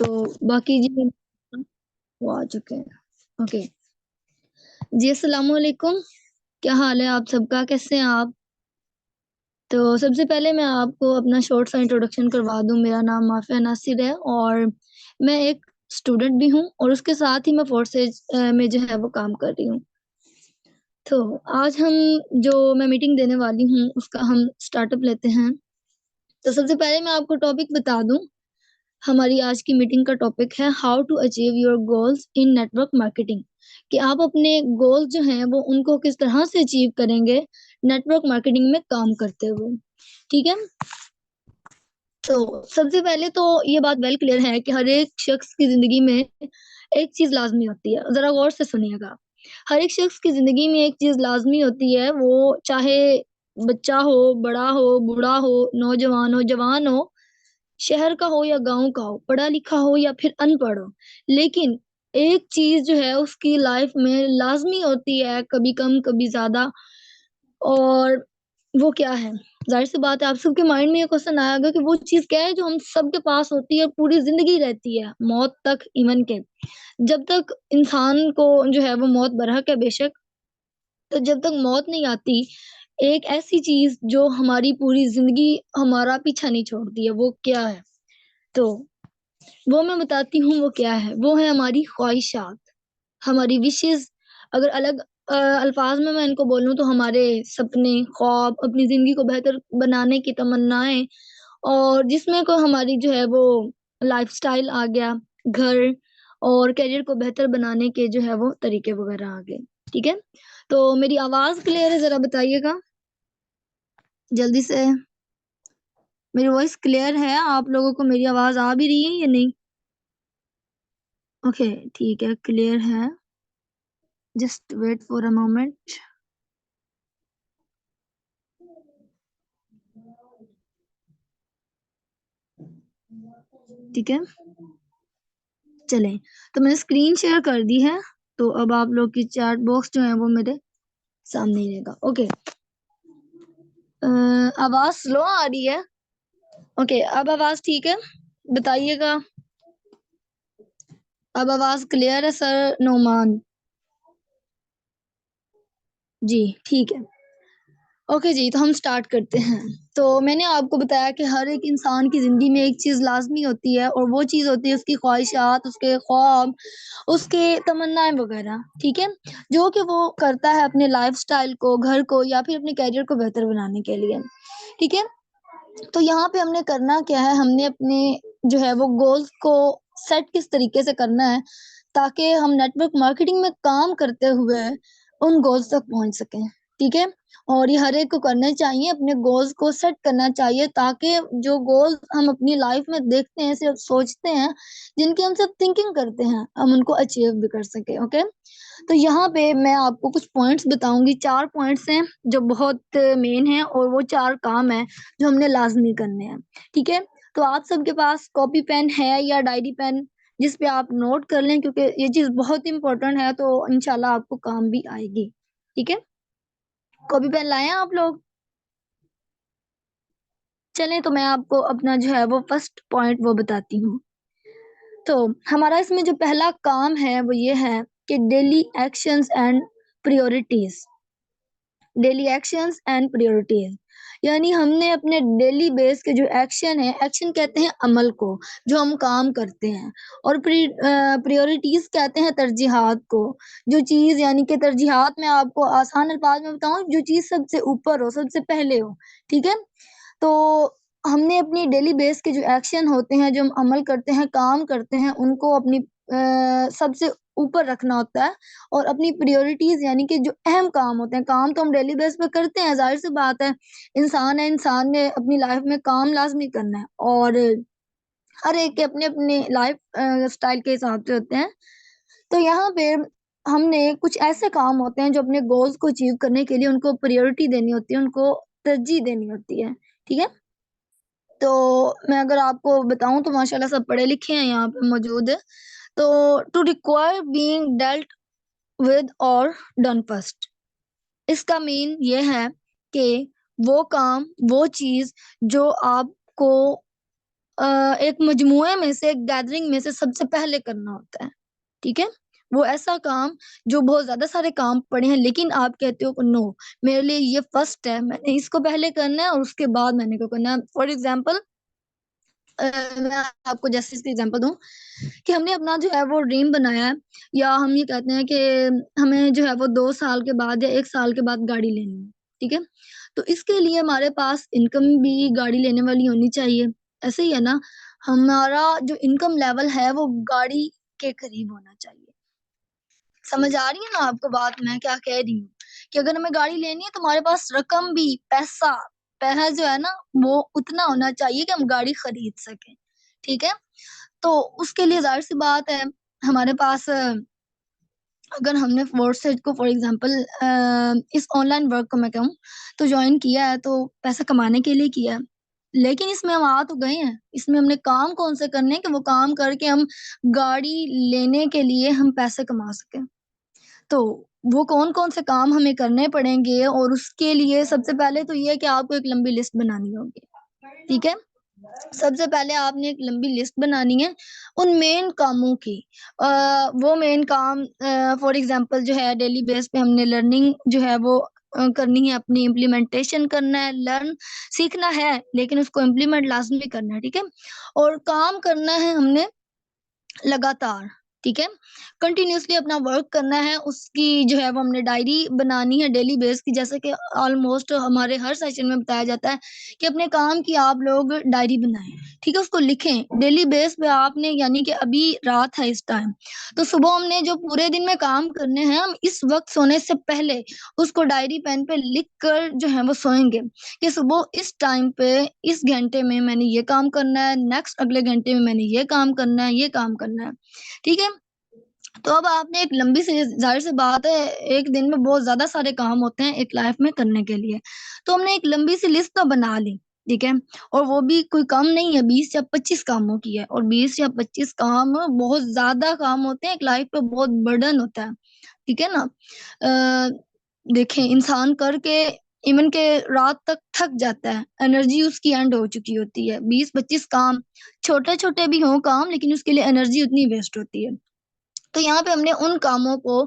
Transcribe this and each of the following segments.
तो बाकी जी वो आ चुके हैं। ओके जी, अस्सलाम वालेकुम। क्या हाल है आप सबका, कैसे हैं आप? तो सबसे पहले मैं आपको अपना शॉर्ट सा इंट्रोडक्शन करवा दूं। मेरा नाम माफिया नासिर है और मैं एक स्टूडेंट भी हूं और उसके साथ ही मैं फोर्सेज में जो है वो काम कर रही हूँ। तो आज हम जो मैं मीटिंग देने वाली हूँ उसका हम स्टार्टअप लेते हैं। तो सबसे पहले मैं आपको टॉपिक बता दूं। हमारी आज की मीटिंग का टॉपिक है how to achieve your goals in network marketing, कि आप अपने गोल्स जो हैं वो उनको किस तरह से अचीव करेंगे नेटवर्क मार्केटिंग में काम करते हुए। ठीक है, तो सबसे पहले तो ये बात वेल क्लियर है कि हर एक शख्स की जिंदगी में एक चीज लाजमी होती है। जरा गौर से सुनिएगा, हर एक शख्स की जिंदगी में एक चीज लाजमी होती है, वो चाहे बच्चा हो, बड़ा हो, बूढ़ा हो, नौजवान हो, जवान हो, शहर का हो या गांव का हो, पढ़ा लिखा हो या फिर अनपढ़ हो, लेकिन एक चीज जो है उसकी लाइफ में लाजमी होती है, कभी कम कभी ज्यादा। और वो क्या है? जाहिर सी बात है आप सबके माइंड में ये क्वेश्चन आएगा कि वो चीज क्या है जो हम सबके पास होती है, पूरी जिंदगी रहती है, मौत तक इवन के। जब तक इंसान को जो है वो मौत बरहक है बेशक, तो जब तक मौत नहीं आती, एक ऐसी चीज जो हमारी पूरी जिंदगी हमारा पीछा नहीं छोड़ती है, वो क्या है? तो वो मैं बताती हूँ वो क्या है। वो है हमारी ख्वाहिशात, हमारी विशेष। अगर अलग अल्फाज में मैं इनको बोलूँ तो हमारे सपने, ख्वाब, अपनी जिंदगी को बेहतर बनाने की तमन्नाएं, और जिसमें को हमारी जो है वो लाइफस्टाइल आ गया, घर और करियर को बेहतर बनाने के जो है वो तरीके वगैरह आ गए। ठीक है, तो मेरी आवाज क्लियर है? जरा बताइएगा जल्दी से। मेरी वॉइस क्लियर है? आप लोगों को मेरी आवाज आ भी रही है या नहीं? ओके, ठीक है, क्लियर है। Just wait for a moment. ठीक है, चलें। तो मैंने स्क्रीन शेयर कर दी है, तो अब आप लोग की चैट बॉक्स जो है वो मेरे सामने ही रहेगा। ओके, आवाज स्लो आ रही है? ओके, अब आवाज ठीक है? बताइएगा। अब आवाज क्लियर है सर नोमान जी? ठीक है, ओके जी, तो हम स्टार्ट करते हैं। तो मैंने आपको बताया कि हर एक इंसान की जिंदगी में एक चीज लाजमी होती है, और वो चीज होती है उसकी ख्वाहिशात, उसके ख्वाब, उसके तमन्नाएं वगैरह। ठीक है, जो कि वो करता है अपने लाइफस्टाइल को, घर को या फिर अपने करियर को बेहतर बनाने के लिए। ठीक है, तो यहाँ पे हमने करना क्या है, हमने अपने जो है वो गोल्स को सेट किस तरीके से करना है ताकि हम नेटवर्क मार्केटिंग में काम करते हुए उन गोल्स तक पहुंच सकें। ठीक है, और ये हर एक को करना चाहिए, अपने गोल्स को सेट करना चाहिए, ताकि जो गोल्स हम अपनी लाइफ में देखते हैं, सिर्फ सोचते हैं, जिनकी हम सिर्फ थिंकिंग करते हैं, हम उनको अचीव भी कर सके। ओके, तो यहाँ पे मैं आपको कुछ पॉइंट्स बताऊंगी। 4 पॉइंट्स हैं जो बहुत मेन हैं, और वो 4 काम है जो हमने लाजमी करने हैं। ठीक है, तो आप सबके पास कॉपी पेन है या डायरी पेन, जिस पे आप नोट कर लें, क्योंकि ये चीज बहुत इंपॉर्टेंट है, तो इंशाल्लाह आपको काम भी आएगी। ठीक है, कॉपी पेन लाए हैं आप लोग? चलें, तो मैं आपको अपना जो है वो फर्स्ट पॉइंट वो बताती हूँ। तो हमारा इसमें जो पहला काम है वो ये है कि daily actions and priorities. Daily actions and priorities यानी हमने अपने डेली बेस के जो एक्शन है, एक्शन कहते हैं अमल को, जो हम काम करते हैं, और प्रायोरिटीज कहते हैं तरजीहात को। जो चीज यानी कि तरजीहात में आपको आसान अल्फाज में बताऊं, जो चीज सबसे ऊपर हो, सबसे पहले हो। ठीक है, तो हमने अपनी डेली बेस के जो एक्शन होते हैं, जो हम अमल करते हैं, काम करते हैं, उनको अपनी सबसे ऊपर रखना होता है। और अपनी प्रायोरिटीज यानी कि जो अहम काम होते हैं, काम तो हम डेली बेस पे करते हैं, जाहिर सी बात है, इंसान है, इंसान ने अपनी लाइफ में काम लाजमी करना है, और हर एक के अपने अपने लाइफ स्टाइल के हिसाब से होते हैं। तो यहाँ पे हमने कुछ ऐसे काम होते हैं जो अपने गोल्स को अचीव करने के लिए उनको प्रायोरिटी देनी होती है, उनको तरजीह देनी होती है। ठीक है, तो मैं अगर आपको बताऊं तो माशाल्लाह सब पढ़े लिखे हैं यहाँ पे मौजूद है। तो to require being dealt with और डन फर्स्ट, इसका मीन ये है कि वो काम, वो चीज जो आपको एक मजमुए में से, एक गैदरिंग में से सबसे पहले करना होता है। ठीक है, वो ऐसा काम जो बहुत ज्यादा सारे काम पड़े हैं, लेकिन आप कहते हो नो, मेरे लिए ये फर्स्ट है, मैंने इसको पहले करना है और उसके बाद मैंने को करना है। फॉर एग्जाम्पल, मैं आपको जैसे इसकी एग्जांपल दूं कि हमने अपना जो है वो ड्रीम बनाया है, या हम ये कहते हैं कि हमें जो है वो 2 साल के बाद या 1 साल के बाद गाड़ी लेनी है। ठीक है, तो इसके लिए हमारे पास इनकम भी गाड़ी लेने वाली होनी चाहिए। ऐसे ही है ना, हमारा जो इनकम लेवल है वो गाड़ी के करीब होना चाहिए। समझ आ रही है ना आपको बात मैं क्या कह रही हूँ? कि अगर हमें गाड़ी लेनी है तो हमारे पास रकम भी, पैसा पैसा जो है ना वो उतना होना चाहिए कि हम गाड़ी खरीद सकें। ठीक है, तो उसके लिए जाहिर सी बात है हमारे पास, अगर हमने फोर्सेज को फॉर एग्जांपल इस ऑनलाइन वर्क को मैं कहूँ तो ज्वाइन किया है तो पैसा कमाने के लिए किया है, लेकिन इसमें हम आ तो गए हैं, इसमें हमने काम कौन से करने हैं कि वो काम करके हम गाड़ी लेने के लिए हम पैसे कमा सकें। तो वो कौन कौन से काम हमें करने पड़ेंगे, और उसके लिए सबसे पहले तो ये है कि आपको एक लंबी लिस्ट बनानी होगी। ठीक है, सबसे पहले आपने एक लंबी लिस्ट बनानी है उन मेन कामों की। वो मेन काम फॉर एग्जांपल जो है डेली बेस पे हमने लर्निंग जो है वो करनी है, अपनी इम्प्लीमेंटेशन करना है, लर्न सीखना है लेकिन उसको इम्प्लीमेंट लाजमी करना है। ठीक है, और काम करना है हमने लगातार। ठीक है, कंटिन्यूअसली अपना वर्क करना है, उसकी जो है वो हमने डायरी बनानी है डेली बेस की, जैसे कि ऑलमोस्ट हमारे हर सेशन में बताया जाता है कि अपने काम की आप लोग डायरी बनाएं। ठीक है, उसको लिखें डेली बेस पे आपने, यानी कि अभी रात है इस टाइम, तो सुबह हमने जो पूरे दिन में काम करने हैं हम इस वक्त सोने से पहले उसको डायरी पेन पे लिख कर जो है वो सोएंगे कि सुबह इस टाइम पे इस घंटे में मैंने ये काम करना है, नेक्स्ट अगले घंटे में मैंने ये काम करना है, ये काम करना है। ठीक है, तो अब आपने एक लंबी सी, जाहिर सी बात है एक दिन में बहुत ज्यादा सारे काम होते हैं एक लाइफ में करने के लिए, तो हमने एक लंबी सी लिस्ट तो बना ली। ठीक है, और वो भी कोई कम नहीं है, 20 या 25 कामों की है, और 20 या 25 काम बहुत ज्यादा काम होते हैं, एक लाइफ पे बहुत बर्डन होता है। ठीक है ना, देखें इंसान करके इवन के रात तक थक जाता है, एनर्जी उसकी एंड हो चुकी होती है। 20-25 काम, छोटे छोटे भी हों काम, लेकिन उसके लिए एनर्जी उतनी वेस्ट होती है। तो यहाँ पे हमने उन कामों को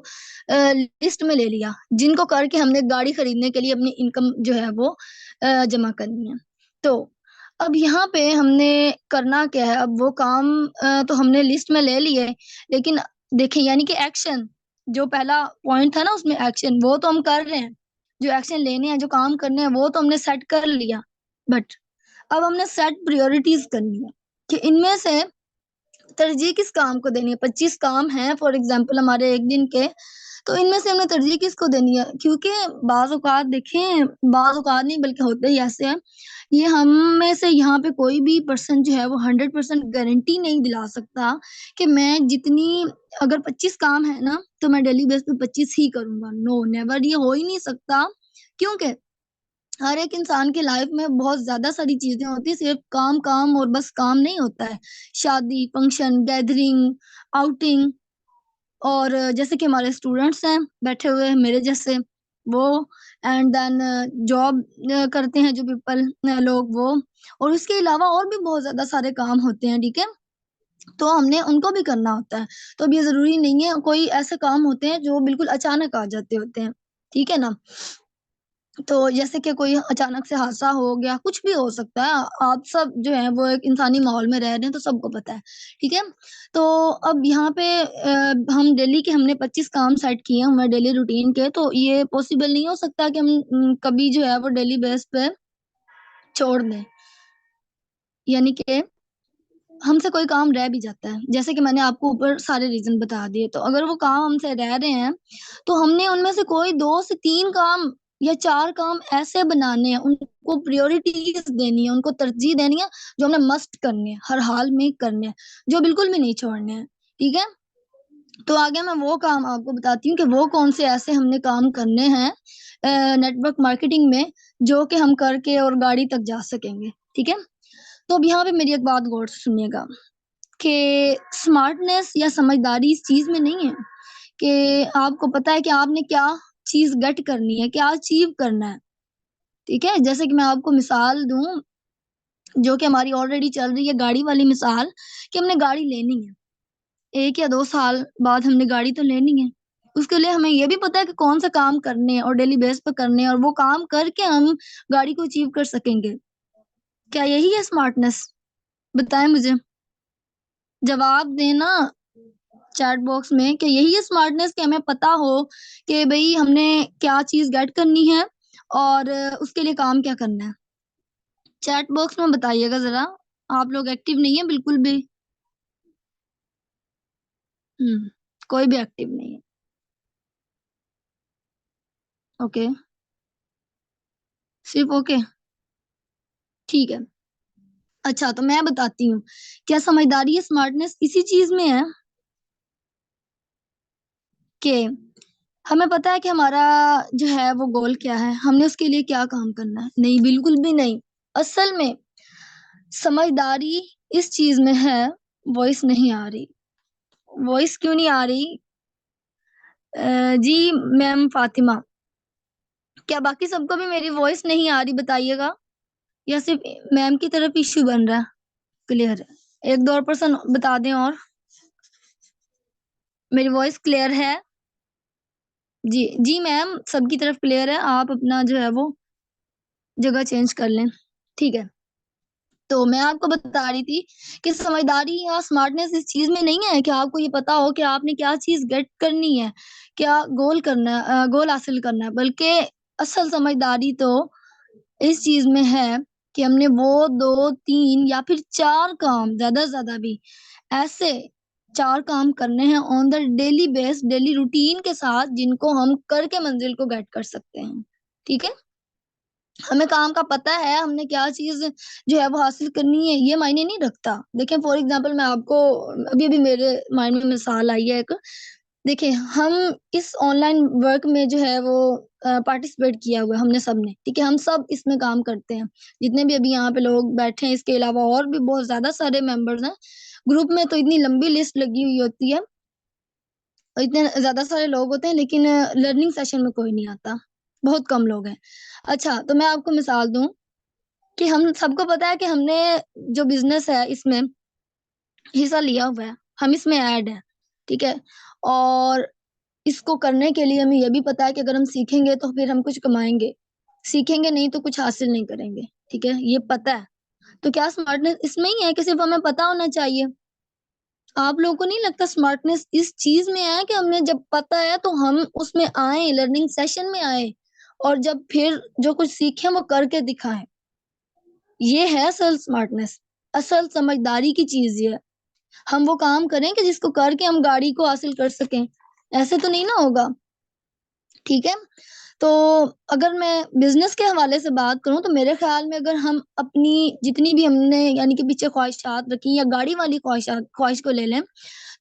लिस्ट में ले लिया जिनको करके हमने गाड़ी खरीदने के लिए अपनी इनकम जो है वो जमा करनी है। तो अब यहाँ पे हमने करना क्या है, अब वो काम तो हमने लिस्ट में ले लिए, लेकिन देखें यानी कि एक्शन, जो पहला पॉइंट था ना उसमें एक्शन, वो तो हम कर रहे हैं, जो एक्शन लेने हैं, जो काम करने हैं वो तो हमने सेट कर लिया, बट अब हमने सेट प्रायोरिटीज करनी है कि इनमें से तरजीह किस काम को देनी है। 25 काम हैं फॉर एग्जाम्पल हमारे एक दिन के, तो इनमें से हमने तरजीह किसको देनी है, क्योंकि बाज औकात देखें, बाज औकात नहीं बल्कि होते ही ऐसे हैं, ये हम में से यहाँ पे कोई भी पर्सन जो है वो 100% गारंटी नहीं दिला सकता कि मैं जितनी, अगर 25 काम है ना तो मैं डेली बेस पे 25 ही करूंगा। नो नेवर, ये हो ही नहीं सकता, क्योंकि हर एक इंसान की लाइफ में बहुत ज्यादा सारी चीजें होती है, सिर्फ काम काम और बस काम नहीं होता है। शादी, फंक्शन, गैदरिंग, आउटिंग, और जैसे कि हमारे स्टूडेंट्स हैं बैठे हुए मेरे जैसे, वो एंड देन जॉब करते हैं जो पीपल लोग, वो, और उसके अलावा और भी बहुत ज्यादा सारे काम होते हैं। ठीक है, तो हमने उनको भी करना होता है। तो अब ये जरूरी नहीं है, कोई ऐसे काम होते हैं जो बिल्कुल अचानक आ जाते होते हैं। ठीक है ना, तो जैसे कि कोई अचानक से हादसा हो गया, कुछ भी हो सकता है, आप सब जो है वो एक इंसानी माहौल में रह रहे हैं तो सबको पता है। ठीक है, तो अब यहाँ पे हम डेली के हमने 25 काम सेट किए हैं हमारे डेली रूटीन के, तो ये पॉसिबल नहीं हो सकता कि हम कभी जो है वो डेली बेस पे छोड़ दें, यानी कि हमसे कोई काम रह भी जाता है, जैसे कि मैंने आपको ऊपर सारे रीजन बता दिए, तो अगर वो काम हमसे रह रहे हैं तो हमने उनमें से कोई 2 से 3 काम या 4 काम ऐसे बनाने हैं, उनको प्रायोरिटीज देनी है, उनको तरजीह देनी है, जो हमने मस्ट करने हैं, हर हाल में करने हैं, जो बिल्कुल भी नहीं छोड़ने हैं। ठीक है, तो आगे मैं वो काम आपको बताती हूँ कि वो कौन से ऐसे हमने काम करने हैं नेटवर्क मार्केटिंग में, जो कि हम करके और गाड़ी तक जा सकेंगे। ठीक है, तो अब यहाँ पे मेरी एक बात गौर से सुनिएगा कि स्मार्टनेस या समझदारी इस चीज में नहीं है कि आपको पता है कि आपने क्या चीज गेट करनी है, क्या अचीव करना है। ठीक है, जैसे कि मैं आपको मिसाल दूं, जो कि हमारी ऑलरेडी चल रही है, गाड़ी वाली मिसाल, कि हमने गाड़ी लेनी है, 1 या 2 साल बाद हमने गाड़ी तो लेनी है। उसके लिए हमें ये भी पता है कि कौन सा काम करने हैं और डेली बेस पे करने हैं, और वो काम करके हम गाड़ी को अचीव कर सकेंगे। क्या यही है स्मार्टनेस? बताएं मुझे, जवाब देना चैट बॉक्स में कि यही है स्मार्टनेस, कि हमें पता हो कि भाई हमने क्या चीज गेट करनी है और उसके लिए काम क्या करना है। चैट बॉक्स में बताइएगा जरा, आप लोग एक्टिव नहीं है बिल्कुल भी। कोई भी एक्टिव नहीं है। ओके, सिर्फ ओके, ठीक है। अच्छा, तो मैं बताती हूँ, क्या समझदारी या स्मार्टनेस इसी चीज में है कि हमें पता है कि हमारा जो है वो गोल क्या है, हमने उसके लिए क्या काम करना है? नहीं, बिल्कुल भी नहीं। असल में समझदारी इस चीज में है। वॉइस नहीं आ रही, वॉइस क्यों नहीं आ रही? जी मैम फातिमा, क्या बाकी सबको भी मेरी वॉइस नहीं आ रही बताइएगा, या सिर्फ मैम की तरफ इश्यू बन रहा है? क्लियर है? एक दो और पर्सन बता दें। और मेरी वॉइस क्लियर है? जी जी मैम, सबकी तरफ क्लियर है। आप अपना जो है वो जगह चेंज कर लें, ठीक है। तो मैं आपको बता रही थी कि समझदारी या स्मार्टनेस इस चीज में नहीं है कि आपको ये पता हो कि आपने क्या चीज गेट करनी है, क्या गोल करना है, गोल हासिल करना है, बल्कि असल समझदारी तो इस चीज में है कि हमने वो 2 3 या फिर 4 काम, ज्यादा से ज्यादा भी ऐसे 4 काम करने हैं on the daily base, daily routine के साथ, जिनको हम करके मंजिल को गेट कर सकते हैं। ठीक है, हमें काम का पता है, हमने क्या चीज जो है वो हासिल करनी है, ये मायने नहीं रखता। देखें फॉर एग्जांपल, मैं आपको अभी अभी मेरे माइंड में मिसाल आई है एक। देखिए, हम इस ऑनलाइन वर्क में जो है वो पार्टिसिपेट किया हुआ है हमने सबने, ठीक है, हम सब इसमें काम करते हैं, जितने भी अभी यहाँ पे लोग बैठे हैं, इसके अलावा और भी बहुत ज्यादा सारे मेंबर्स हैं। ग्रुप में तो इतनी लंबी लिस्ट लगी हुई होती है और इतने ज्यादा सारे लोग होते हैं, लेकिन लर्निंग सेशन में कोई नहीं आता, बहुत कम लोग हैं। अच्छा, तो मैं आपको मिसाल दूं कि हम सबको पता है कि हमने जो बिजनेस है इसमें हिस्सा लिया हुआ है, हम इसमें ऐड है, ठीक है। और इसको करने के लिए हमें यह भी पता है कि अगर हम सीखेंगे तो फिर हम कुछ कमाएंगे, सीखेंगे नहीं तो कुछ हासिल नहीं करेंगे, ठीक है, ये पता है। तो क्या स्मार्टनेस इसमें ही है कि सिर्फ हमें पता होना चाहिए? आप लोगों को नहीं लगता स्मार्टनेस इस चीज में है कि हमने जब पता है तो हम उसमें आए, लर्निंग सेशन में आए, और जब फिर जो कुछ सीखे वो करके दिखाएं? ये है असल स्मार्टनेस, असल समझदारी की चीज ये है। हम वो काम करें कि जिसको करके हम गाड़ी को हासिल कर सकें, ऐसे तो नहीं ना होगा, ठीक है। तो अगर मैं बिजनेस के हवाले से बात करूं तो मेरे ख्याल में अगर हम अपनी जितनी भी हमने यानी कि पीछे ख्वाहिशात रखी, या गाड़ी वाली ख्वाहिश को ले लें,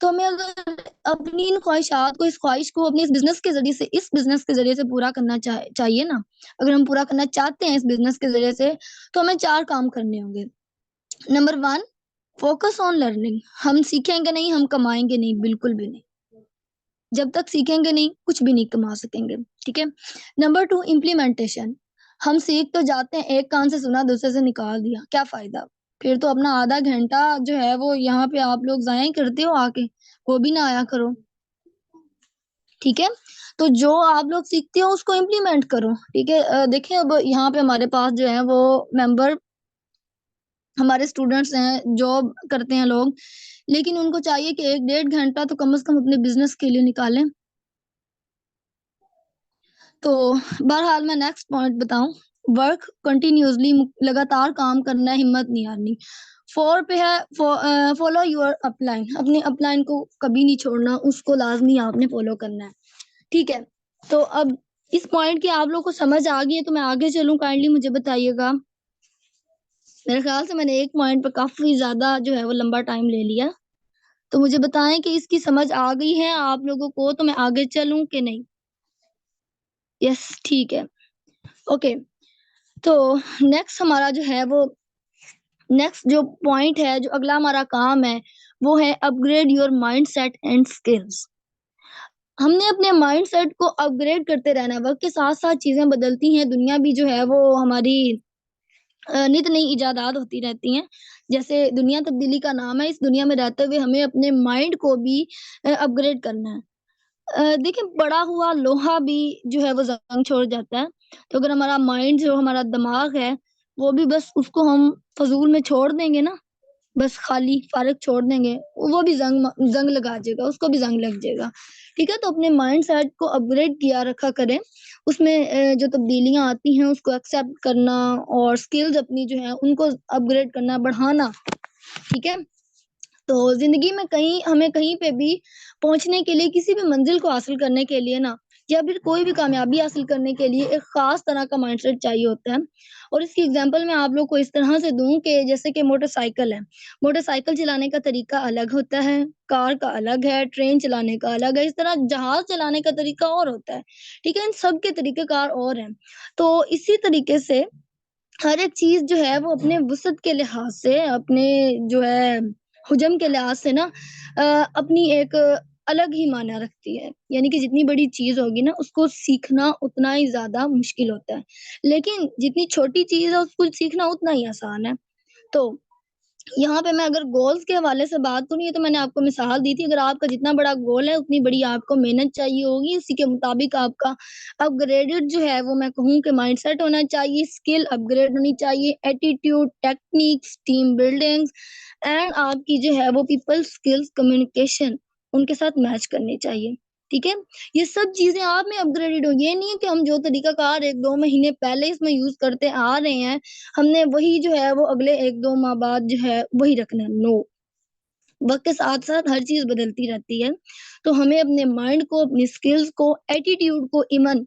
तो हमें अगर अपनी इन ख्वाहिशात को, इस ख्वाहिश को अपने इस बिजनेस के जरिए से पूरा करना चाहिए ना, अगर हम पूरा करना चाहते हैं इस बिजनेस के जरिए से, तो हमें 4 काम करने होंगे। Number 1, focus on learning. हम सीखेंगे नहीं, हम कमाएंगे नहीं, बिल्कुल भी नहीं। जब तक सीखेंगे नहीं, कुछ भी नहीं कमा सकेंगे, ठीक है। Number 2, implementation. हम सीख तो जाते हैं, एक कान से सुना दूसरे से निकाल दिया, क्या फायदा? फिर तो अपना आधा घंटा जो है वो यहाँ पे आप लोग जाया ही करते हो आके, वो भी ना आया करो, ठीक है। तो जो आप लोग सीखते हो उसको इम्प्लीमेंट करो, ठीक है। देखिए, अब यहाँ पे हमारे पास जो है वो मेंबर, हमारे स्टूडेंट्स हैं, जॉब करते हैं लोग, लेकिन उनको चाहिए कि 1 1.5 घंटा तो कम से कम अपने बिजनेस के लिए निकालें। तो बहरहाल मैं नेक्स्ट पॉइंट बताऊं, वर्क कंटिन्यूअसली, लगातार काम करना है, हिम्मत नहीं हारनी। 4 पे है, फॉलो योर अपलाइन। अपने अपलाइन को कभी नहीं छोड़ना, उसको लाजमी आपने फॉलो करना है, ठीक है। तो अब इस पॉइंट की आप लोग को समझ आ गई है, तो मैं आगे चलूं, काइंडली मुझे बताइएगा। मेरे ख्याल से मैंने एक पॉइंट पर काफी ज्यादा जो है वो लंबा टाइम ले लिया, तो मुझे बताएं कि इसकी समझ आ गई है आप लोगों को, तो मैं आगे चलूं कि नहीं? यस, ठीक है, ओके। तो नेक्स्ट हमारा जो है वो, नेक्स्ट जो पॉइंट है, जो अगला हमारा काम है, वो है upgrade your mind set and skills. हमने अपने माइंड सेट को अपग्रेड करते रहना है, वक्त के साथ साथ चीजें बदलती हैं, दुनिया भी जो है वो हमारी नित नई इजादात होती रहती हैं। जैसे दुनिया तब्दीली का नाम है, इस दुनिया में रहते हुए हमें अपने माइंड को भी अपग्रेड करना है। देखिए पड़ा हुआ लोहा भी जो है वो ज़ंग छोड़ जाता है। तो अगर हमारा माइंड जो हमारा दिमाग है, वो भी बस उसको हम फ़ज़ूल में छोड़ देंगे ना, बस खाली फ़ारिग छोड़ देंगे, वो भी ज़ंग लगा जाएगा, उसको भी ज़ंग लग जाएगा। ठीक है? तो अपने माइंडसेट को अपग्रेड किया रखा करें। उसमें जो तब्दीलियाँ आती हैं उसको एक्सेप्ट करना और स्किल्स अपनी जो हैं उनको अपग्रेड करना, बढ़ाना। ठीक है? तो ज़िंदगी में हमें कहीं पे भी पहुँचने के लिए किसी भी मंज़िल को हासिल करने के लिए ना या फिर कोई भी कामयाबी हासिल करने के लिए एक ख़ास तरह का माइंडसेट चाहिए होता है। और इसकी एग्ज़ाम्पल मैं आप लोग को इस तरह से दूँ कि जैसे कि मोटरसाइकिल है। मोटरसाइकिल चलाने का तरीका अलग होता है, कार का अलग है, ट्रेन चलाने का अलग है, इस तरह जहाज़ चलाने का तरीका और होता है। ठीक है? इन सब के तरीक़ेकार और हैं। तो इसी तरीके से हर एक चीज़ जो है वो अपने वुसअत के लिहाज़ से, अपने जो है हुजम के लिहाज़ से ना अपनी एक अलग ही मायने रखती है। यानी कि जितनी बड़ी चीज़ होगी ना उसको सीखना उतना ही ज़्यादा मुश्किल होता है। लेकिन जितनी छोटी चीज़ है उसको सीखना उतना ही आसान है। तो यहाँ पे मैं अगर गोल्स के हवाले से बात करूँ, ये तो मैंने आपको मिसाल दी थी, अगर आपका जितना बड़ा गोल है, उतनी बड़ी आपको मेहनत चाहिए होगी, इसी के मुताबिक आपका अपग्रेडेड जो है वो मैं कहूँ कि माइंडसेट होना चाहिए, स्किल अपग्रेड होनी चाहिए, attitude, techniques, team buildings and आपकी जो है वो पीपल स्किल्स, कम्युनिकेशन उनके साथ मैच करनी चाहिए, ठीक है? ये सब चीज़ें आप में अपग्रेडेड होंगी, ये नहीं है कि हम जो तरीक़ाकार 1-2 महीने पहले इसमें यूज़ करते आ रहे हैं, हमने वही जो है वो अगले 1-2 माह बाद जो है वही रखना है, नो। वक़्त के साथ-साथ हर चीज़ बदलती रहती है, तो हमें अपने माइंड को, अपनी स्किल्स को, एटीट्यूड को इवन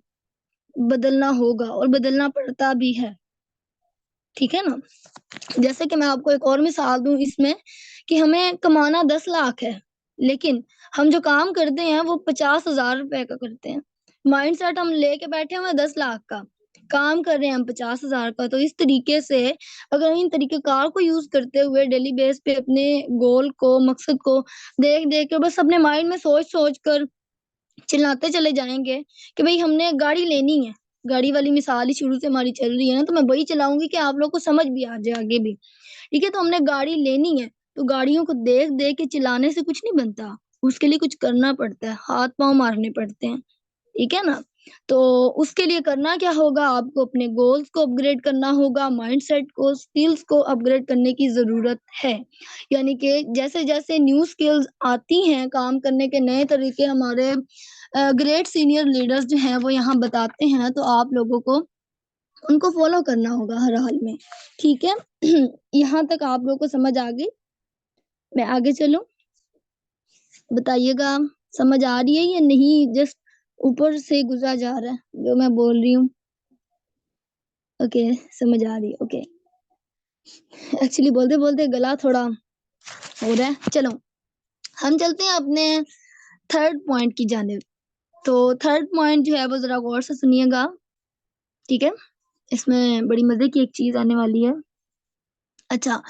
बदलना होगा और बदलना पड़ता भी है, ठीक है ना? जैसे कि मैं आपको एक और मिसाल दूँ इसमें कि हमें कमाना 10 लाख है, लेकिन हम जो काम करते हैं वो 50,000 रुपए का करते हैं। माइंडसेट हम लेके बैठे हुए हैं 10 लाख का, काम कर रहे हैं हम 50,000 का। तो इस तरीके से अगर हम इन तरीक़ेकार को यूज़ करते हुए डेली बेस पे अपने गोल को, मकसद को देख-देख के बस अपने माइंड में सोच-सोच कर चिल्लाते चले जाएँगे कि भई हमने गाड़ी लेनी है। गाड़ी वाली मिसाल ही शुरू से हमारी चल रही है ना, तो मैं वही चलाऊँगी कि आप लोग को समझ भी आ जाए आगे भी। ठीक है? तो हमने गाड़ी लेनी है, तो गाड़ियों को देख-देख के चिल्लाने से कुछ नहीं बनता। उसके लिए कुछ करना पड़ता है, हाथ-पाँव मारने पड़ते हैं। ठीक है ना? तो उसके लिए करना क्या होगा, आपको अपने गोल्स को अपग्रेड करना होगा, माइंडसेट को, स्किल्स को अपग्रेड करने की ज़रूरत है। यानी कि जैसे-जैसे न्यू स्किल्स आती हैं, काम करने के नए तरीके हमारे ग्रेट सीनियर लीडर्स जो हैं वो यहाँ बताते हैं, तो आप लोगों को उनको फ़ॉलो करना होगा हर हाल में। ठीक है? यहाँ तक आप लोगों को समझ आ गई? मैं आगे चलूँ? बताइएगा समझ आ रही है या नहीं? जस्ट ऊपर से गुज़रा जा रहा है, जो मैं बोल रही हूँ? ओके, समझ आ रही है, ओके। एक्चुअली बोलते-बोलते गला थोड़ा हो रहा है। चलो, हम चलते हैं अपने थर्ड पॉइंट की जानिब। तो थर्ड पॉइंट जो है वो ज़रा गौर से सुनिएगा, ठीक है? इसमें बड़ी मज़े की एक चीज़ आने वाली है। अच्छा,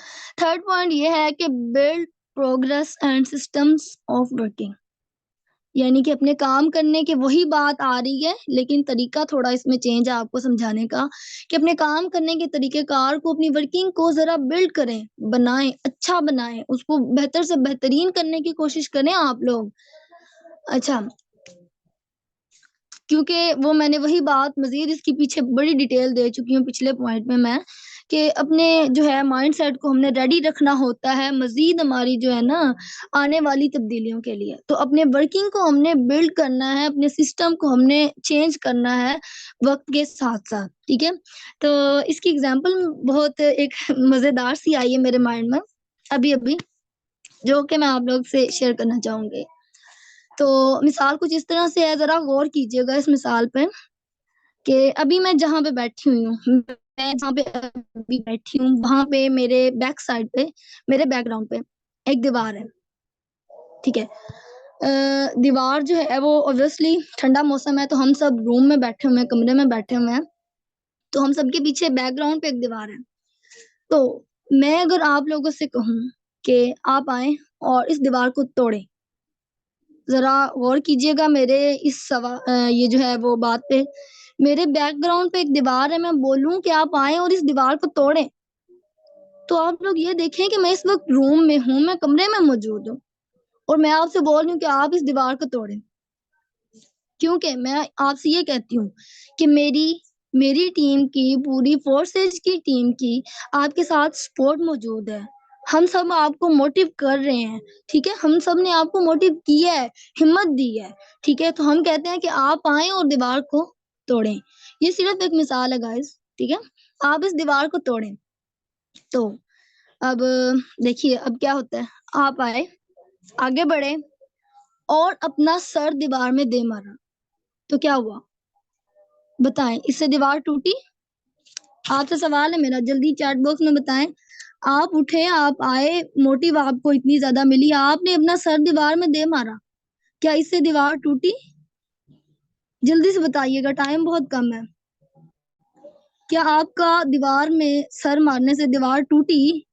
थर्ड पॉइंट ये है कि build progress and systems of working. यानी कि अपने काम करने की वही बात आ रही है, लेकिन तरीका थोड़ा इसमें चेंज है आपको समझाने का, कि अपने काम करने के तरीक़ेकार को, अपनी वर्किंग को ज़रा बिल्ड करें, बनाएँ, अच्छा बनाएँ, उसको बेहतर से बेहतरीन करने की कोशिश करें आप लोग। अच्छा, क्योंकि वो मैंने वही बात मज़ीद इसके पीछे बड़ी डिटेल दे चुकी हूँ पिछले पॉइंट में मैं, कि अपने जो है माइंडसेट को हमने रेडी रखना होता है मज़ीद हमारी जो है ना आने वाली तब्दीलियों के लिए। तो अपने वर्किंग को हमने बिल्ड करना है, अपने सिस्टम को हमने चेंज करना है वक़्त के साथ-साथ, ठीक है? तो इसकी एग्ज़ाम्पल बहुत एक मज़ेदार सी आई है मेरे माइंड में अभी-अभी, जो कि मैं आप लोग से शेयर करना चाहूँगी। तो मिसाल कुछ इस तरह से है, ज़रा गौर कीजिएगा इस मिसाल पे कि अभी मैं जहाँ पे बैठी हुई हूँ, मैं जहाँ पे अभी बैठी हूँ, वहाँ पे मेरे बैक साइड पे, मेरे बैकग्राउंड पे एक दीवार है, ठीक है? दीवार जो है वो ऑब्वियसली ठंडा मौसम है, तो हम सब रूम में बैठे हुए हैं, कमरे में बैठे हुए हैं, तो हम सबके पीछे बैकग्राउंड पे एक दीवार है। तो मैं अगर आप लोगों से कहूँ कि आप आएँ और इस दीवार को तोड़ें, ज़रा गौर कीजिएगा मेरे ये जो है वो बात पे। मेरे बैकग्राउंड पे एक दीवार है, मैं बोलूँ कि आप आएँ और इस दीवार को तोड़ें, तो आप लोग ये देखें कि मैं इस वक्त रूम में हूँ, मैं कमरे में मौजूद हूँ और मैं आपसे बोल रही हूँ कि आप इस दीवार को तोड़ें, क्योंकि मैं आपसे ये कहती हूँ कि मेरी टीम की, पूरी फोर्सेज की टीम की आपके साथ सपोर्ट मौजूद है। हम सब आपको मोटिव कर रहे हैं, ठीक है, हम सब ने आपको मोटिव किया है, हिम्मत दी है, ठीक है। तो हम कहते हैं कि आप आए और दीवार को तोड़ें। ये सिर्फ एक मिसाल है गाइस, ठीक है, आप इस दीवार को तोड़ें। तो अब देखिए अब क्या होता है, आप आए, आगे बढ़े और अपना सर दीवार में दे मारा, तो क्या हुआ बताएं, इससे दीवार टूटी? आपसे सवाल है मेरा, जल्दी चैट बॉक्स में बताएं। आप उठे, आप आए, मोटिव आपको इतनी ज्यादा मिली, आपने अपना सर दीवार में दे मारा, क्या इससे दीवार टूटी? जल्दी से बताइएगा, टाइम बहुत कम है। क्या आपका दीवार में सर मारने से दीवार टूटी?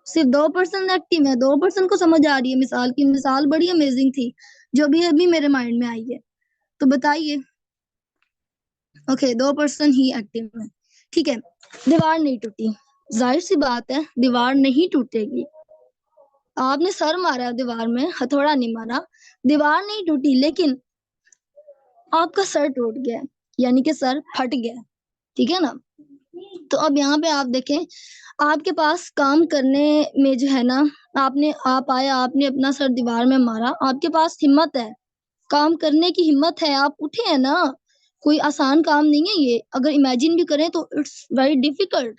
सिर्फ 2% एक्टिव है, 2% को समझ आ रही है मिसाल की। मिसाल बड़ी अमेजिंग थी जो भी अभी मेरे माइंड में आई है, तो बताइए। ओके, 2% ही एक्टिव है, ठीक है। दीवार नहीं टूटी, जाहिर सी बात है दीवार नहीं टूटेगी। आपने सर मारा दीवार में, हथौड़ा नहीं मारा, दीवार नहीं टूटी, लेकिन आपका सर टूट गया, यानी कि सर फट गया, ठीक है ना। तो अब यहाँ पे आप देखें, आपके पास काम करने में जो है ना, आप आए, आपने अपना सर दीवार में मारा, आपके पास हिम्मत है, काम करने की हिम्मत है, आप उठे हैं ना। कोई आसान काम नहीं है ये, अगर इमेजिन भी करें तो इट्स वेरी डिफिकल्ट।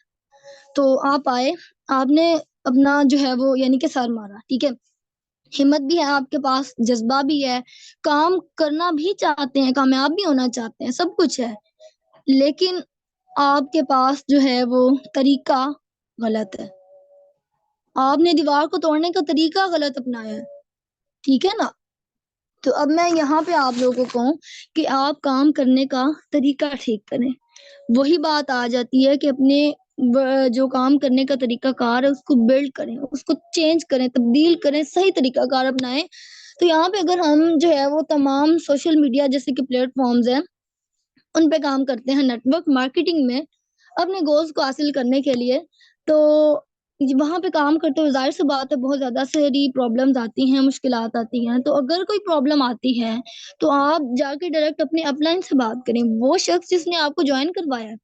तो आप आए, आपने अपना जो है वो यानी कि सर मारा, ठीक है, हिम्मत भी है आपके पास, जज्बा भी है, काम करना भी चाहते हैं, कामयाब भी होना चाहते हैं, सब कुछ है, लेकिन आपके पास जो है वो तरीका गलत है। आपने दीवार को तोड़ने का तरीका गलत अपनाया है, ठीक है ना। तो अब मैं यहाँ पे आप लोगों को कहूँ कि आप काम करने का तरीका ठीक करें। वही बात आ जाती है कि अपने जो काम करने का तरीका कार है उसको बिल्ड करें, उसको चेंज करें, तब्दील करें, सही तरीका कार अपनाएं। तो यहाँ पे अगर हम जो है वो तमाम सोशल मीडिया जैसे कि प्लेटफॉर्म्स हैं उन पे काम करते हैं, नेटवर्क मार्केटिंग में अपने गोल्स को हासिल करने के लिए, तो वहां पे काम करते हुए जाहिर सी बात है बहुत ज्यादा सारी प्रॉब्लम्स आती हैं, मुश्किलात आती हैं। तो अगर कोई प्रॉब्लम आती है तो आप जाके डायरेक्ट अपने अपलाइन से बात करें। वो शख्स जिसने आपको ज्वाइन करवाया है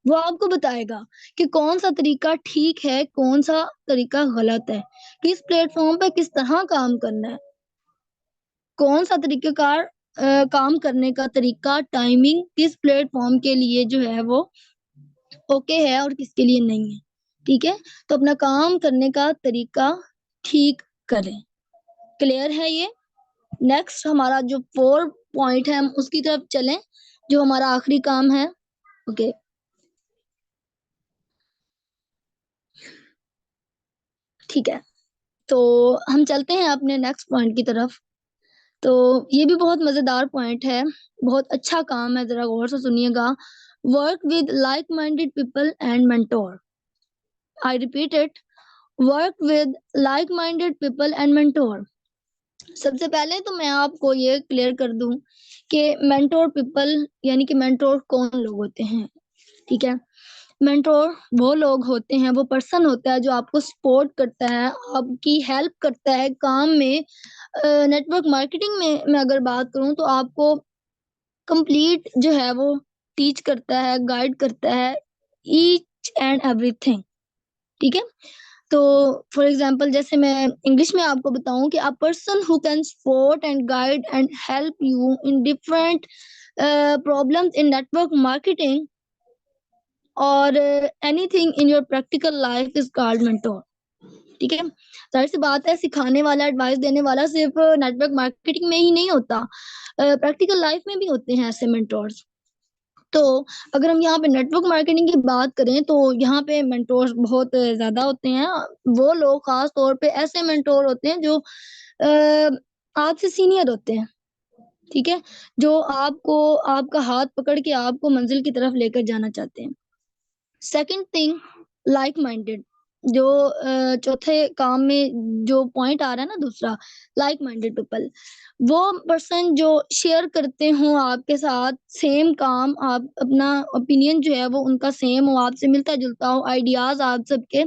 वो आपको बताएगा कि कौन सा तरीका ठीक है, कौन सा तरीका गलत है, किस प्लेटफॉर्म पे किस तरह काम करना है, कौन सा तरीकेकार काम करने का तरीका, टाइमिंग किस प्लेटफॉर्म के लिए जो है वो ओके है और किसके लिए नहीं है, ठीक है। तो अपना काम करने का तरीका ठीक करें। क्लियर है ये? नेक्स्ट हमारा जो 4 पॉइंट है हम उसकी तरफ चलें, जो हमारा आखिरी काम है। ओके, ठीक है, तो हम चलते हैं अपने नेक्स्ट पॉइंट की तरफ। तो ये भी बहुत मजेदार पॉइंट है, बहुत अच्छा काम है, जरा गौर से सुनिएगा। Work with like minded people and mentor. I repeat it, work with like minded people and mentor. सबसे पहले तो मैं आपको ये क्लियर कर दूं कि मेंटोर पीपल यानी कि मेंटोर कौन लोग होते हैं, ठीक है। मेंटोर वो लोग होते हैं, वो पर्सन होता है जो आपको सपोर्ट करता है, आपकी हेल्प करता है काम में। नेटवर्क मार्केटिंग में मैं अगर बात करूं तो आपको कंप्लीट जो है वो टीच करता है, गाइड करता है, ईच एंड एवरीथिंग, ठीक है। तो फॉर एग्जांपल जैसे मैं इंग्लिश में आपको बताऊं कि a person who can support and guide and help you in different problems in network marketing और anything in your practical life is called mentor, ठीक है। जाहिर सी बात है सिखाने वाला, एडवाइस देने वाला सिर्फ नेटवर्क मार्केटिंग में ही नहीं होता, प्रैक्टिकल लाइफ में भी होते हैं ऐसे मेंटोर्स। तो अगर हम यहाँ पे नेटवर्क मार्केटिंग की बात करें तो यहाँ पे मेंटोर्स बहुत ज्यादा होते हैं। वो लोग खास तौर पे ऐसे मेंटोर होते हैं जो आपसे सीनियर होते हैं, ठीक है, जो आपको आपका हाथ पकड़ के आपको मंजिल की तरफ लेकर जाना चाहते हैं। Second thing, like minded. जो चौथे काम में जो पॉइंट आ रहा है ना दूसरा, लाइक माइंडेड पीपल, वो पर्सन जो शेयर करते हो आपके साथ सेम काम, आप अपना ओपिनियन जो है वो उनका सेम हो, आपसे मिलता जुलता हो, आइडियाज आप सबके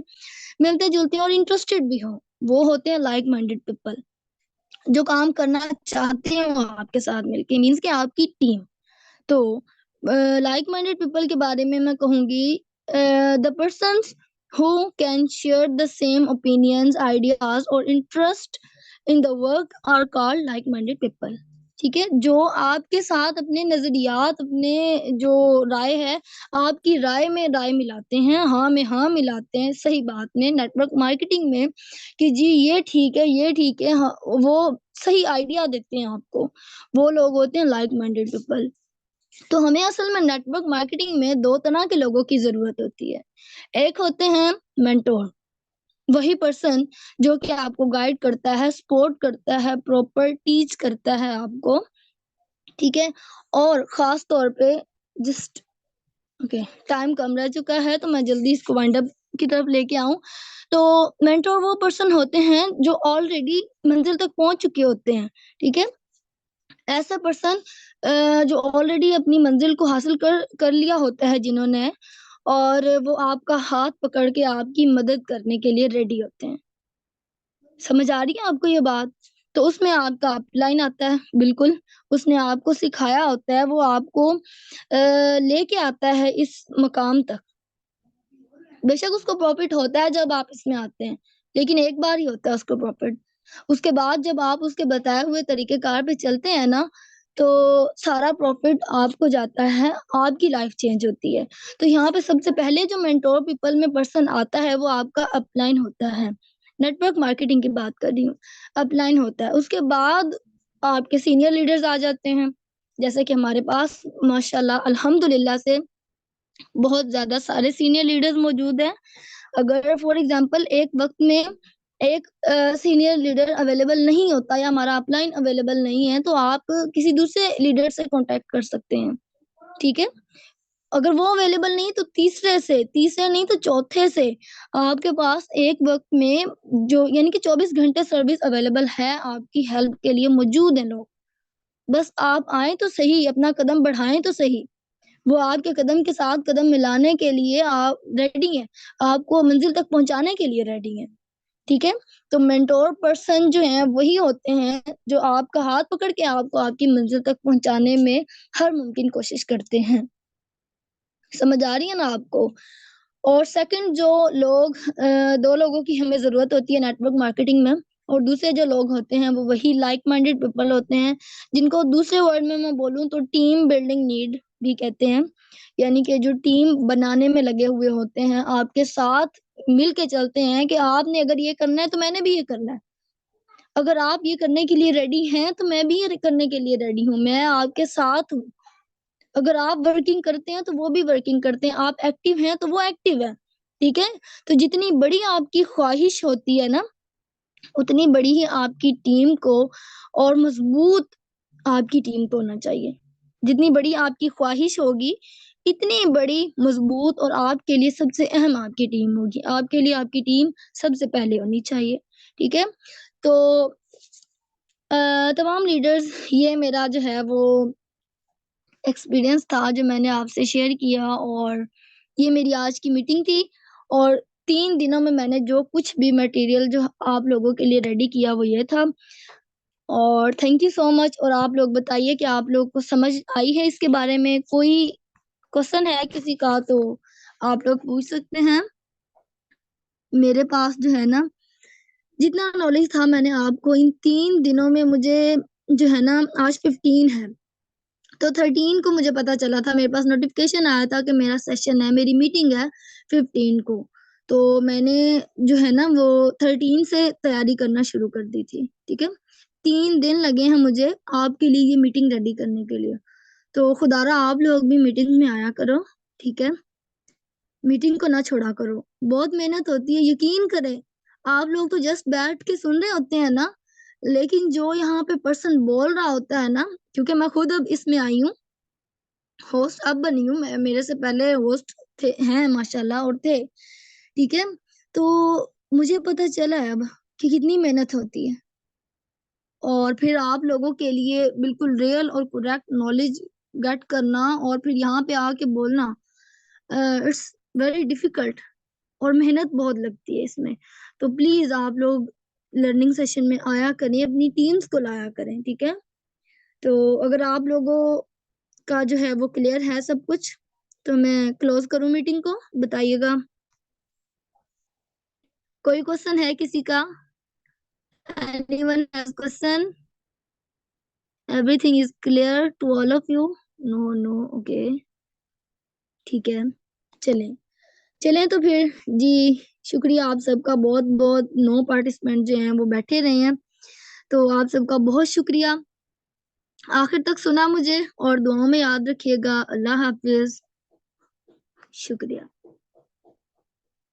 मिलते जुलते हो और इंटरेस्टेड भी हो, वो होते हैं लाइक माइंडेड पीपल, जो काम करना चाहते हो आपके साथ मिलके, मीन्स कि आपकी टीम। तो लाइक माइंडेड पीपल के बारे में मैं कहूंगी, the persons who can share the same opinions, ideas और interest in the work are called like minded people. ठीक है, जो आपके साथ अपने नजरियात, अपने जो राय है, आपकी राय में राय मिलाते हैं, हाँ में हाँ मिलाते हैं, सही बात में, नेटवर्क मार्केटिंग में, कि जी ये ठीक है, ये ठीक है, हाँ, वो सही आइडिया देते हैं आपको, वो लोग होते हैं लाइक माइंडेड पीपल। तो हमें असल में नेटवर्क मार्केटिंग में दो तरह के लोगों की जरूरत होती है। एक होते हैं मेंटोर, वही पर्सन जो कि आपको गाइड करता है, सपोर्ट करता है, प्रॉपर टीच करता है आपको। ठीक है, और खास तौर पे जस्ट ओके, टाइम कम रह चुका है तो मैं जल्दी इसको वाइंड अप की तरफ लेके आऊं। तो मेंटोर वो पर्सन होते हैं जो ऑलरेडी मंजिल तक पहुंच चुके होते हैं। ठीक है, ऐसा पर्सन जो ऑलरेडी अपनी मंजिल को हासिल कर लिया होता है जिन्होंने, और वो आपका हाथ पकड़ के आपकी मदद करने के लिए रेडी होते हैं। समझ आ रही है आपको ये बात? तो उसमें आपका अपलाइन आता है, बिल्कुल उसने आपको सिखाया होता है, वो आपको लेके आता है इस मकाम तक। बेशक उसको प्रॉफिट होता है जब आप इसमें आते हैं, लेकिन एक बार ही होता है उसको प्रॉफिट। उसके बाद जब आप उसके बताए हुए तरीकेकार पे चलते हैं ना, तो सारा प्रॉफिट आपको जाता है, आपकी लाइफ चेंज होती है। तो यहाँ पे सबसे पहले जो मेंटोर पीपल में पर्सन आता है वो आपका अपलाइन होता है। नेटवर्क मार्केटिंग की बात कर रही हूँ, अपलाइन होता है। उसके बाद आपके सीनियर लीडर्स आ जाते हैं, जैसे कि हमारे पास माशाल्लाह अल्हम्दुलिल्लाह से बहुत ज्यादा सारे सीनियर लीडर्स मौजूद हैं। अगर फॉर एग्जांपल एक वक्त में एक सीनियर लीडर अवेलेबल नहीं होता या हमारा अपलाइन अवेलेबल नहीं है, तो आप किसी दूसरे लीडर से कांटेक्ट कर सकते हैं। ठीक है, अगर वो अवेलेबल नहीं तो तीसरे नहीं तो चौथे से आपके पास एक वक्त में जो यानी कि 24 घंटे सर्विस अवेलेबल है, आपकी हेल्प के लिए मौजूद है लोग। बस आप आए तो सही, अपना कदम बढ़ाएं तो सही, वो आपके कदम के साथ कदम मिलाने के लिए आप रेडी हैं, आपको मंजिल तक पहुंचाने के लिए रेडी हैं। ठीक है, तो मेंटोर पर्सन जो हैं वही होते हैं जो आपका हाथ पकड़ के आपको आपकी मंजिल तक पहुंचाने में हर मुमकिन कोशिश करते हैं। समझ आ रही है ना आपको? और सेकंड जो लोग, दो लोगों की हमें जरूरत होती है नेटवर्क मार्केटिंग में, और दूसरे जो लोग होते हैं वो वही लाइक माइंडेड पीपल होते हैं, जिनको दूसरे वर्ड में मैं बोलूं तो टीम बिल्डिंग नीड भी कहते हैं। यानी कि जो टीम बनाने में लगे हुए होते हैं, आपके साथ मिल के चलते हैं कि आपने अगर ये करना है तो मैंने भी ये करना है, अगर आप ये करने के लिए रेडी हैं तो मैं भी ये करने के लिए रेडी हूँ, मैं आपके साथ हूँ। अगर आप वर्किंग करते हैं तो वो भी वर्किंग करते हैं, आप एक्टिव हैं तो वो एक्टिव है। ठीक है, तो जितनी बड़ी आपकी ख्वाहिश होती है ना, उतनी बड़ी ही आपकी टीम को और मजबूत आपकी टीम को होना चाहिए। जितनी बड़ी आपकी ख्वाहिश होगी, इतनी बड़ी मजबूत और आपके लिए सबसे अहम आपकी टीम होगी। आपके लिए आपकी टीम सबसे पहले होनी चाहिए। ठीक है, तो तमाम लीडर्स, ये मेरा जो है वो एक्सपीरियंस था जो मैंने आपसे शेयर किया, और ये मेरी आज की मीटिंग थी। और 3 दिनों में मैंने जो कुछ भी मटेरियल जो आप लोगों के लिए रेडी किया वो ये था। और थैंक यू सो मच। और आप लोग बताइए कि आप लोग को समझ आई है इसके बारे में? कोई क्वेश्चन है किसी का तो आप लोग पूछ सकते हैं। मेरे पास जो है ना, जितना नॉलेज था मैंने आपको इन 3 दिनों में, मुझे जो है ना आज 15 है, तो 13 को मुझे पता चला था, मेरे पास नोटिफिकेशन आया था कि मेरा सेशन है, मेरी मीटिंग है 15 को। तो मैंने जो है ना वो 13 से तैयारी करना शुरू कर दी थी। ठीक है, 3 दिन लगे हैं मुझे आपके लिए ये मीटिंग रेडी करने के लिए। तो खुदारा आप लोग भी मीटिंग में आया करो। ठीक है, मीटिंग को ना छोड़ा करो, बहुत मेहनत होती है, यकीन करें। आप लोग तो जस्ट बैठ के सुन रहे होते हैं ना, लेकिन जो यहाँ पे पर्सन बोल रहा होता है ना, क्योंकि मैं खुद अब इसमें आई हूँ, होस्ट अब बनी हूँ मैं, मेरे से पहले होस्ट थे हैं माशाल्लाह और थे। ठीक है, तो मुझे पता चला है अब कि कितनी मेहनत होती है, और फिर आप लोगों के लिए बिल्कुल रियल और करेक्ट नॉलेज गेट करना और फिर यहाँ पे आके बोलना, इट्स वेरी डिफिकल्ट, और मेहनत बहुत लगती है इसमें। तो प्लीज आप लोग लर्निंग सेशन में आया करें, अपनी टीम्स को लाया करें, ठीक है। तो अगर आप लोगों का जो है वो क्लियर है सब कुछ, तो मैं क्लोज करूं मीटिंग को, बताइएगा। कोई क्वेश्चन है किसी का? Anyone has question? Everything is clear to all of you? No no, okay, ठीक है। चलें चलें तो फिर जी, शुक्रिया आप सबका बहुत बहुत। 9 पार्टिसिपेंट जो हैं वो बैठे रहे हैं, तो आप सबका बहुत शुक्रिया, आखिर तक सुना मुझे, और दुआओं में याद रखिएगा। अल्लाह हाफिज, शुक्रिया।